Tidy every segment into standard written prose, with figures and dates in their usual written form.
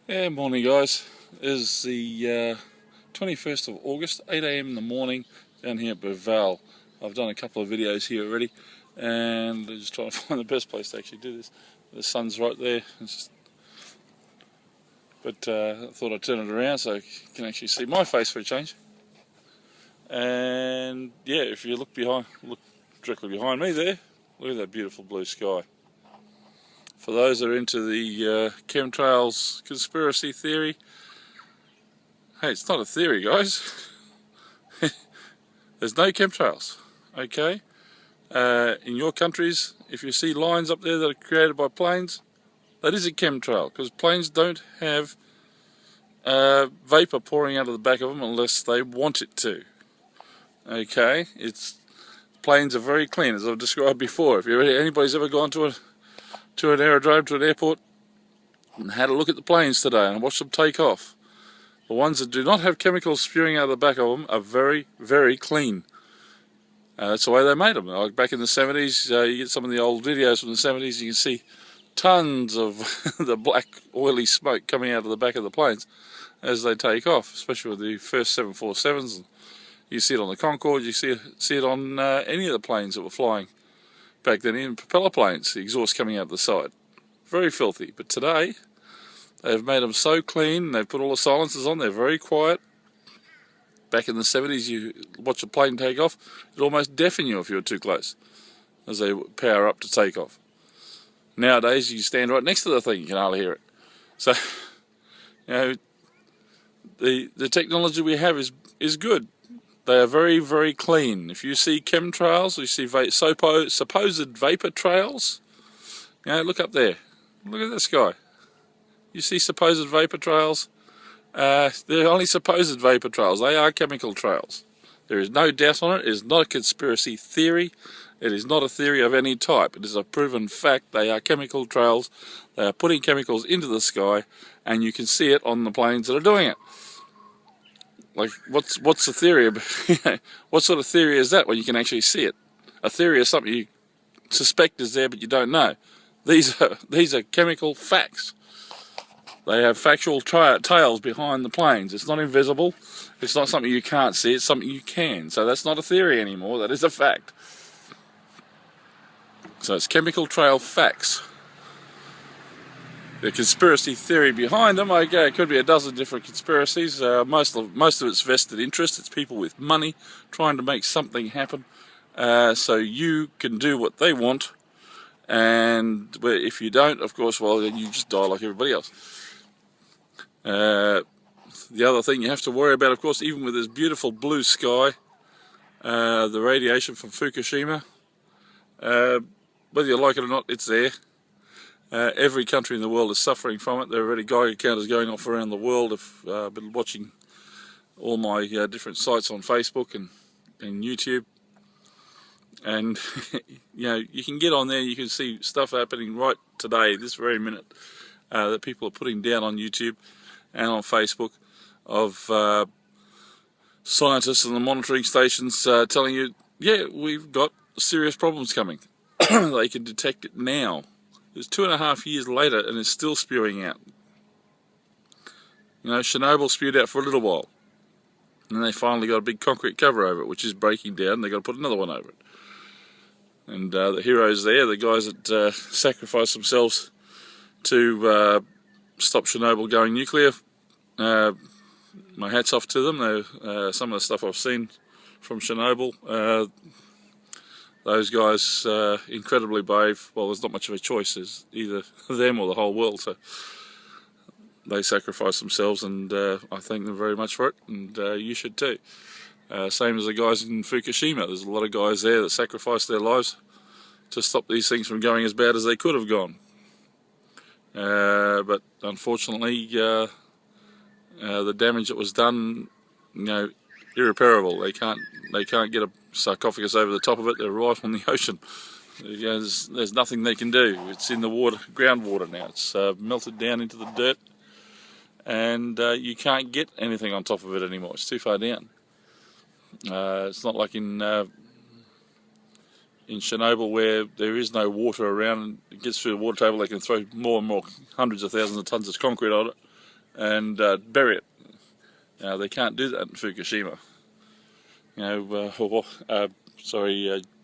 Yeah, morning guys. It is the 21st of August, 8 a.m. in the morning down here at Beval. I've done a couple of videos here already and I'm just trying to find the best place to actually do this. The sun's right there, but I thought I'd turn it around so you can actually see my face for a change. And yeah, if you look directly behind me there, look at that beautiful blue sky. For those that are into the chemtrails conspiracy theory, hey, it's not a theory, guys. There's no chemtrails, okay? In your countries, if you see lines up there that are created by planes, that is a chemtrail, because planes don't have vapour pouring out of the back of them unless they want it to. Okay, planes are very clean, as I've described before. If anybody's ever gone to an aerodrome, to an airport, and had a look at the planes today and watched them take off, the ones that do not have chemicals spewing out of the back of them are very, very clean. That's the way they made them. Like back in the 70s, you get some of the old videos from the 70s, you can see tons of the black oily smoke coming out of the back of the planes as they take off, especially with the first 747s. You see it on the Concorde, you see it on any of the planes that were flying back then, in propeller planes, the exhaust coming out the side. Very filthy. But today, they've made them so clean, they've put all the silencers on, they're very quiet. Back in the 70s, you watch a plane take off, it almost deafen you if you were too close, as they power up to take off. Nowadays, you stand right next to the thing, you can hardly hear it. So, you know, the technology we have is good. They are very, very clean. If you see chemtrails, you see supposed vapor trails, you know, look up there. Look at the sky. You see supposed vapor trails. They're only supposed vapor trails. They are chemical trails. There is no doubt on it. It is not a conspiracy theory. It is not a theory of any type. It is a proven fact. They are chemical trails. They are putting chemicals into the sky, and you can see it on the planes that are doing it. Like, what's the theory? What sort of theory is that when you can actually see it? A theory is something you suspect is there but you don't know. These are chemical facts. They have factual tales behind the planes. It's not invisible. It's not something you can't see. It's something you can. So that's not a theory anymore. That is a fact. So it's chemical trail facts. The conspiracy theory behind them, okay, it could be a dozen different conspiracies. Most of it's vested interest. It's people with money trying to make something happen, so you can do what they want. And if you don't, of course, well, then you just die like everybody else. The other thing you have to worry about, of course, even with this beautiful blue sky, the radiation from Fukushima, whether you like it or not, it's there. Every country in the world is suffering from it. There are already Geiger counters going off around the world. I've been watching all my different sites on Facebook and YouTube. And you know, you can get on there, you can see stuff happening right today, this very minute, that people are putting down on YouTube and on Facebook of scientists and the monitoring stations telling you, yeah, we've got serious problems coming. They can detect it now. It's 2.5 years later and it's still spewing out. You know, Chernobyl spewed out for a little while. And then they finally got a big concrete cover over it, which is breaking down. They've got to put another one over it. And the heroes there, the guys that sacrificed themselves to stop Chernobyl going nuclear, my hat's off to them. Some of the stuff I've seen from Chernobyl, those guys, incredibly brave. Well, there's not much of a choice. There's either them or the whole world. So they sacrificed themselves, and I thank them very much for it, and you should too. Same as the guys in Fukushima. There's a lot of guys there that sacrificed their lives to stop these things from going as bad as they could have gone. But unfortunately, the damage that was done, you know, irreparable. They can't get a sarcophagus over the top of it. They're right on the ocean. You know, there's nothing they can do. It's in the water, groundwater now. It's melted down into the dirt, and you can't get anything on top of it anymore. It's too far down. It's not like in Chernobyl where there is no water around, and it gets through the water table. They can throw more and more hundreds of thousands of tons of concrete on it and bury it. Now they can't do that in Fukushima.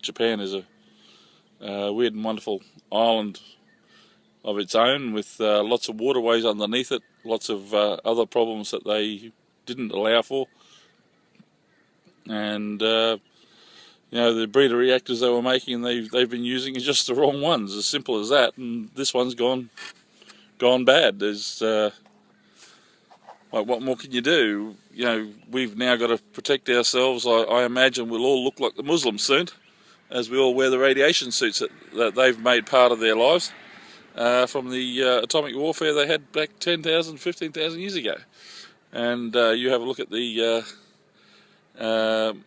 Japan is a weird and wonderful island of its own, with lots of waterways underneath it, lots of other problems that they didn't allow for, and the breeder reactors they were making, they've been using are just the wrong ones, as simple as that. And this one's gone bad. There's what more can you do? We've now got to protect ourselves. I imagine we'll all look like the Muslims soon, as we all wear the radiation suits that they've made part of their lives from the atomic warfare they had back 10,000, 15,000 years ago. And you have a look at the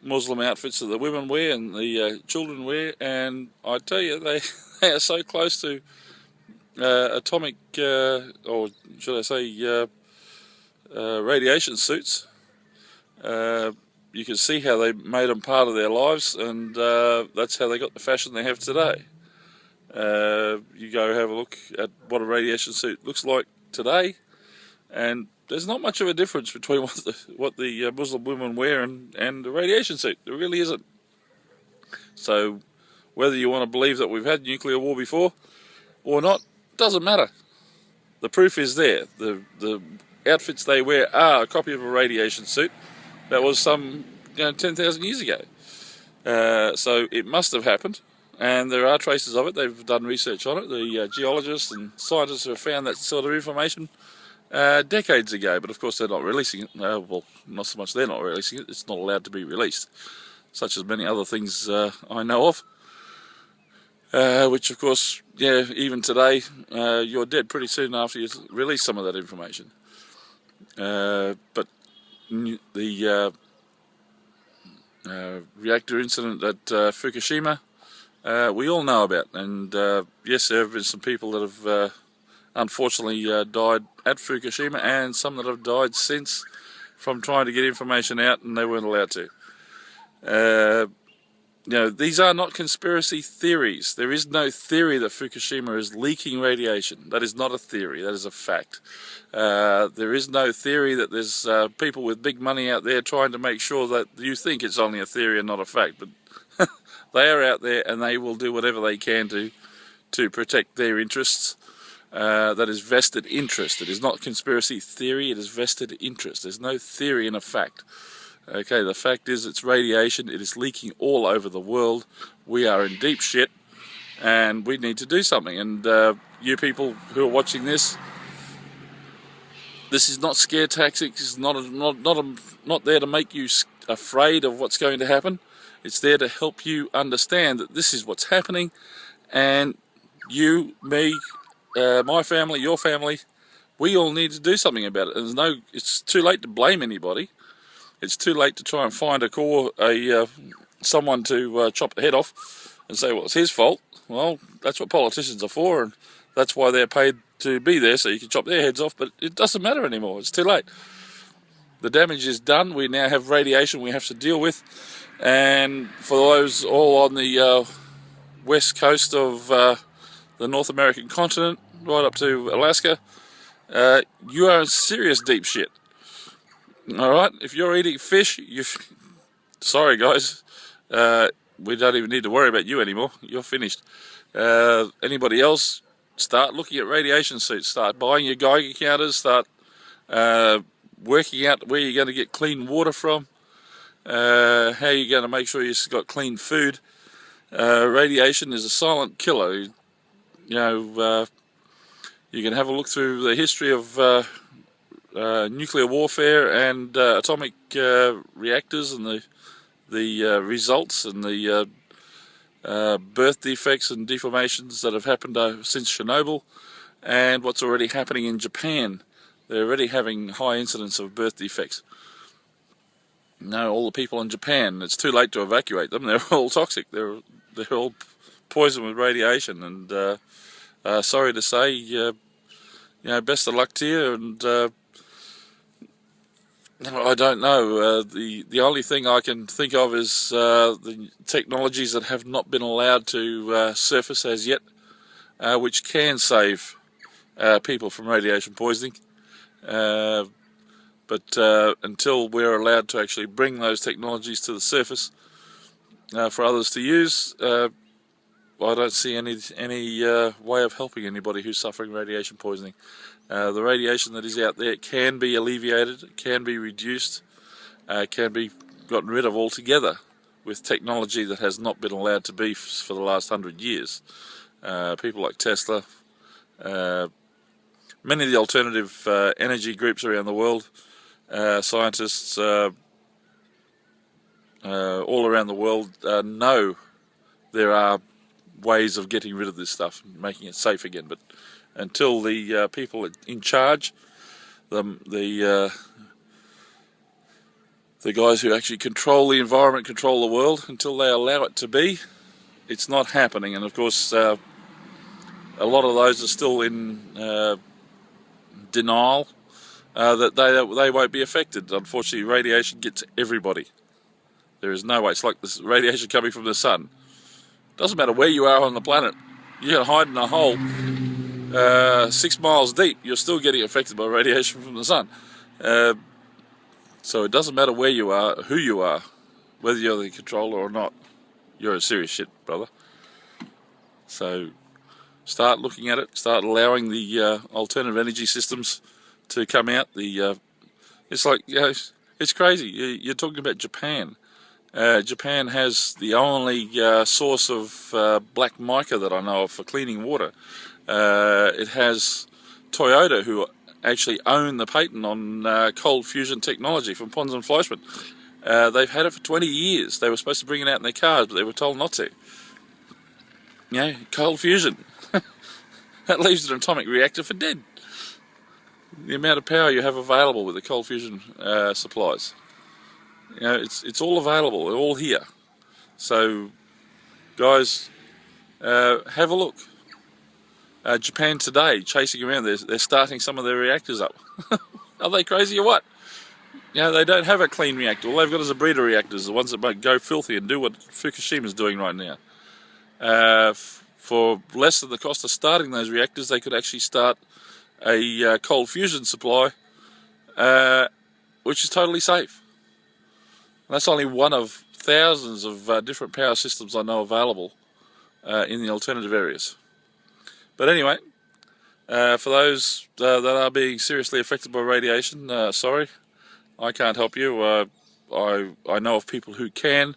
Muslim outfits that the women wear and the children wear, and I tell you, they are so close to atomic, or should I say, radiation suits. You can see how they made them part of their lives, and that's how they got the fashion they have today. You go have a look at what a radiation suit looks like today, and there's not much of a difference between what the Muslim women wear and the radiation suit. There really isn't. So whether you want to believe that we've had nuclear war before or not, doesn't matter. The proof is there. The outfits they wear are a copy of a radiation suit that was some 10,000 years ago. So it must have happened, and there are traces of it. They've done research on it. The geologists and scientists have found that sort of information decades ago, but of course they're not releasing it. Well, not so much they're not releasing it, it's not allowed to be released, such as many other things I know of, which of course, even today, you're dead pretty soon after you release some of that information. But the reactor incident at Fukushima, we all know about, and yes, there have been some people that have unfortunately died at Fukushima, and some that have died since from trying to get information out and they weren't allowed to. These are not conspiracy theories. There is no theory that Fukushima is leaking radiation. That is not a theory, that is a fact. There is no theory that there's people with big money out there trying to make sure that you think it's only a theory and not a fact, but they are out there and they will do whatever they can to protect their interests. That is vested interest. It is not conspiracy theory, it is vested interest. There's no theory in a fact. Okay, the fact is it's radiation, it is leaking all over the world. We are in deep shit and we need to do something. And you people who are watching this is not scare tactics, it's not there to make you afraid of what's going to happen. It's there to help you understand that this is what's happening, and you, me, my family, your family, we all need to do something about it. It's too late to blame anybody. It's too late to try and find someone to chop the head off and say, well, it's his fault. Well, that's what politicians are for, and that's why they're paid to be there, so you can chop their heads off, but it doesn't matter anymore. It's too late. The damage is done. We now have radiation we have to deal with, and for those all on the west coast of the North American continent, right up to Alaska, you are in serious deep shit. Alright, if you're eating fish, sorry guys, we don't even need to worry about you anymore. You're finished. Anybody else, start looking at radiation suits, start buying your Geiger counters, start working out where you're going to get clean water from, how you're going to make sure you've got clean food. Radiation is a silent killer. You can have a look through the history of nuclear warfare and atomic reactors and the results and the birth defects and deformations that have happened since Chernobyl, and what's already happening in Japan. They're already having high incidence of birth defects. All the people in Japan, it's too late to evacuate them. They're all toxic. They're all poisoned with radiation, and sorry to say, best of luck to you. And I don't know. The only thing I can think of is the technologies that have not been allowed to surface as yet, which can save people from radiation poisoning. But until we're allowed to actually bring those technologies to the surface for others to use, I don't see any way of helping anybody who's suffering radiation poisoning. The radiation that is out there can be alleviated, can be reduced, can be gotten rid of altogether with technology that has not been allowed to be for the last 100 years. People like Tesla, many of the alternative energy groups around the world, scientists all around the world know there are ways of getting rid of this stuff and making it safe again. But until the people in charge, the guys who actually control the environment, control the world, until they allow it to be, it's not happening. And of course, a lot of those are still in denial that they won't be affected. Unfortunately, radiation gets everybody. There is no way. It's like this radiation coming from the sun. Doesn't matter where you are on the planet. You can hide in a hole 6 miles deep. You're still getting affected by radiation from the sun. So it doesn't matter where you are, who you are, whether you're the controller or not. You're a serious shit, brother. So start looking at it. Start allowing the alternative energy systems to come out. It's like, you know, it's crazy. You're talking about Japan. Japan has the only source of black mica that I know of for cleaning water. It has Toyota, who actually own the patent on cold fusion technology from Pons and Fleischmann. They've had it for 20 years. They were supposed to bring it out in their cars, but they were told not to. You know, cold fusion. That leaves an atomic reactor for dead. The amount of power you have available with the cold fusion supplies. You know, it's all available. They're all here. So, guys, have a look. Japan today, chasing around, they're starting some of their reactors up. Are they crazy or what? You know, they don't have a clean reactor. All they've got is a breeder reactors, the ones that might go filthy and do what Fukushima's doing right now. For less than the cost of starting those reactors, they could actually start a cold fusion supply, which is totally safe. And that's only one of thousands of different power systems I know available in the alternative areas. But anyway, for those that are being seriously affected by radiation, sorry, I can't help you. I know of people who can,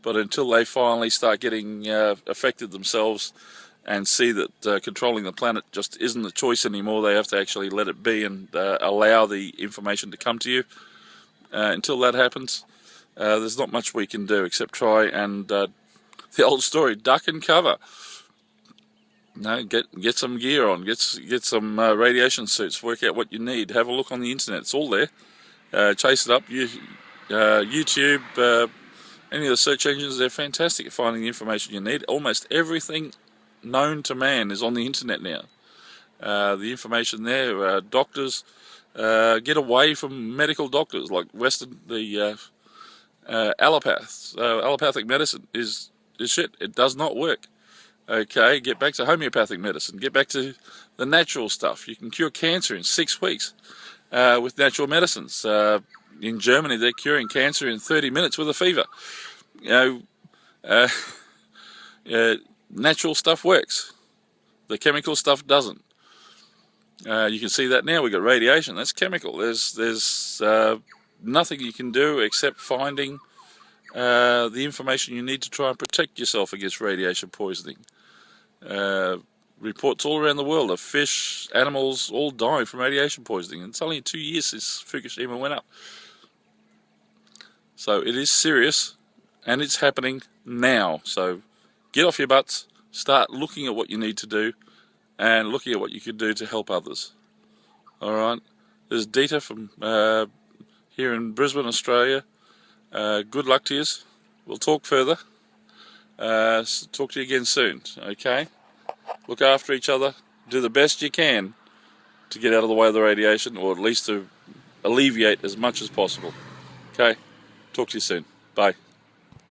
but until they finally start getting affected themselves and see that controlling the planet just isn't the choice anymore, they have to actually let it be and allow the information to come to you. Until that happens, there's not much we can do except try and, the old story, duck and cover. No, get some gear on, get some radiation suits, work out what you need, have a look on the internet, it's all there. Chase it up. YouTube, any of the search engines, they're fantastic at finding the information you need. Almost everything known to man is on the internet now. The information there, doctors, get away from medical doctors like the allopaths. Allopathic medicine is shit. It does not work. Okay, get back to homeopathic medicine. Get back to the natural stuff. You can cure cancer in 6 weeks with natural medicines. In Germany, they're curing cancer in 30 minutes with a fever. You know, natural stuff works. The chemical stuff doesn't. You can see that now. We've got radiation. That's chemical. There's nothing you can do except finding the information you need to try and protect yourself against radiation poisoning. Reports all around the world of fish, animals, all dying from radiation poisoning. And it's only 2 years since Fukushima went up. So it is serious, and it's happening now. So get off your butts, start looking at what you need to do, and looking at what you can do to help others. Alright, there's Dieter from here in Brisbane, Australia. Good luck to you. We'll talk further. Talk to you again soon, okay? Look after each other. Do the best you can to get out of the way of the radiation, or at least to alleviate as much as possible. Okay? Talk to you soon. Bye.